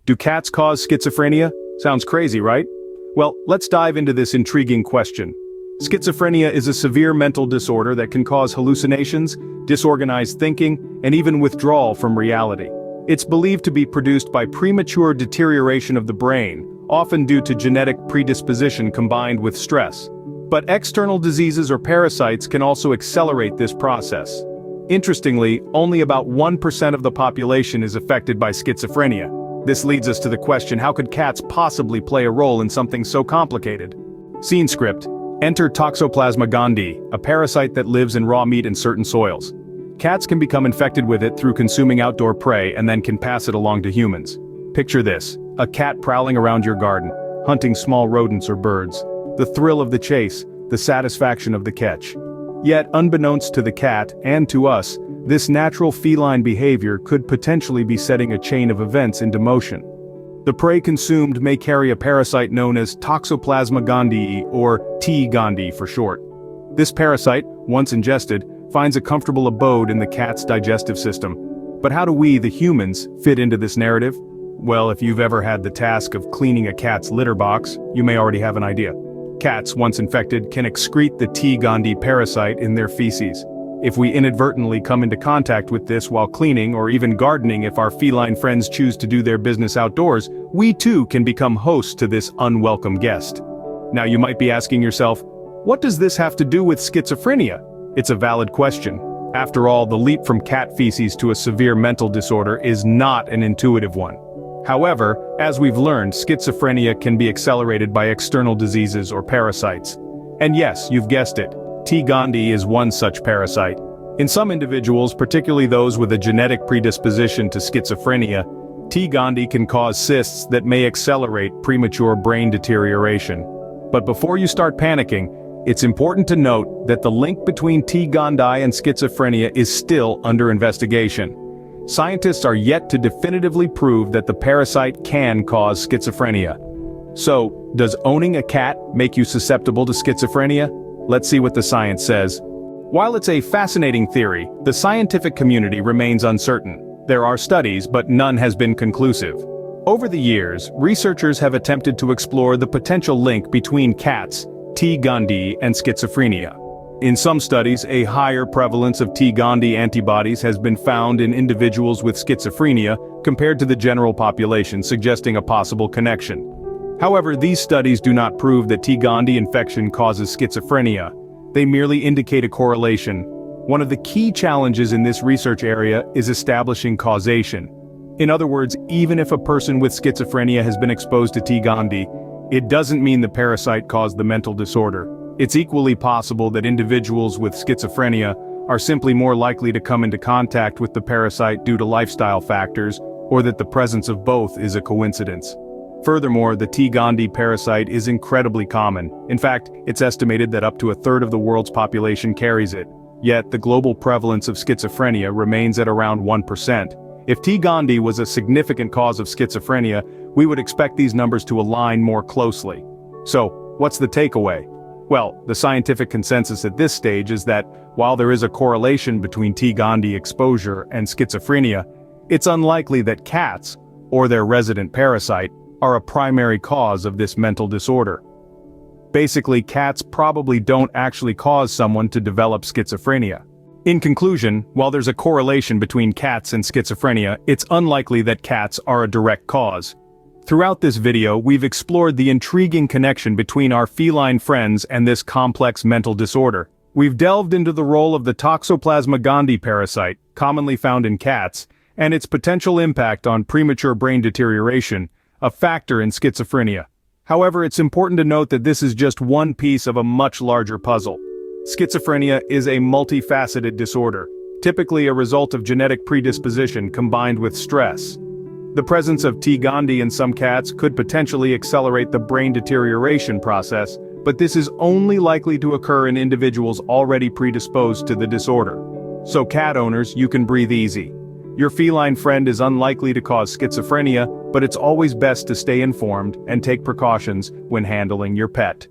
Do cats cause schizophrenia? Sounds crazy, right? Well, let's dive into this intriguing question. Schizophrenia is a severe mental disorder that can cause hallucinations, disorganized thinking, and even withdrawal from reality. It's believed to be produced by premature deterioration of the brain, often due to genetic predisposition combined with stress. But external diseases or parasites can also accelerate this process. Interestingly, only about 1% of the population is affected by schizophrenia. This leads us to the question, how could cats possibly play a role in something so complicated? Scene script. Enter Toxoplasma gondii, a parasite that lives in raw meat in certain soils. Cats can become infected with it through consuming outdoor prey and then can pass it along to humans. Picture this, a cat prowling around your garden, hunting small rodents or birds. The thrill of the chase, the satisfaction of the catch. Yet, unbeknownst to the cat, and to us, this natural feline behavior could potentially be setting a chain of events into motion. The prey consumed may carry a parasite known as Toxoplasma gondii, or T. gondii for short. This parasite, once ingested, finds a comfortable abode in the cat's digestive system. But how do we, the humans, fit into this narrative? Well, if you've ever had the task of cleaning a cat's litter box, you may already have an idea. Cats, once infected, can excrete the T. gondii parasite in their feces. If we inadvertently come into contact with this while cleaning or even gardening, if our feline friends choose to do their business outdoors, we too can become hosts to this unwelcome guest. Now you might be asking yourself, what does this have to do with schizophrenia? It's a valid question. After all, the leap from cat feces to a severe mental disorder is not an intuitive one. However, as we've learned, schizophrenia can be accelerated by external diseases or parasites. And yes, you've guessed it, T. gondii is one such parasite. In some individuals, particularly those with a genetic predisposition to schizophrenia, T. gondii can cause cysts that may accelerate premature brain deterioration. But before you start panicking, it's important to note that the link between T. gondii and schizophrenia is still under investigation. Scientists are yet to definitively prove that the parasite can cause schizophrenia. So, does owning a cat make you susceptible to schizophrenia? Let's see what the science says. While it's a fascinating theory, the scientific community remains uncertain. There are studies, but none has been conclusive. Over the years, researchers have attempted to explore the potential link between cats, T. gondii, and schizophrenia. In some studies, a higher prevalence of T. gondii antibodies has been found in individuals with schizophrenia compared to the general population, suggesting a possible connection. However, these studies do not prove that T. gondii infection causes schizophrenia. They merely indicate a correlation. One of the key challenges in this research area is establishing causation. In other words, even if a person with schizophrenia has been exposed to T. gondii, it doesn't mean the parasite caused the mental disorder. It's equally possible that individuals with schizophrenia are simply more likely to come into contact with the parasite due to lifestyle factors, or that the presence of both is a coincidence. Furthermore, the T. gondii parasite is incredibly common. In fact, it's estimated that up to a third of the world's population carries it. Yet, the global prevalence of schizophrenia remains at around 1%. If T. gondii was a significant cause of schizophrenia, we would expect these numbers to align more closely. So, what's the takeaway? Well, the scientific consensus at this stage is that, while there is a correlation between T. gondii exposure and schizophrenia, it's unlikely that cats, or their resident parasite, are a primary cause of this mental disorder. Basically, cats probably don't actually cause someone to develop schizophrenia. In conclusion, while there's a correlation between cats and schizophrenia, it's unlikely that cats are a direct cause. Throughout this video, we've explored the intriguing connection between our feline friends and this complex mental disorder. We've delved into the role of the Toxoplasma gondii parasite, commonly found in cats, and its potential impact on premature brain deterioration, a factor in schizophrenia. However, it's important to note that this is just one piece of a much larger puzzle. Schizophrenia is a multifaceted disorder, typically a result of genetic predisposition combined with stress. The presence of T. gondii in some cats could potentially accelerate the brain deterioration process, but this is only likely to occur in individuals already predisposed to the disorder. So cat owners, you can breathe easy. Your feline friend is unlikely to cause schizophrenia, but it's always best to stay informed and take precautions when handling your pet.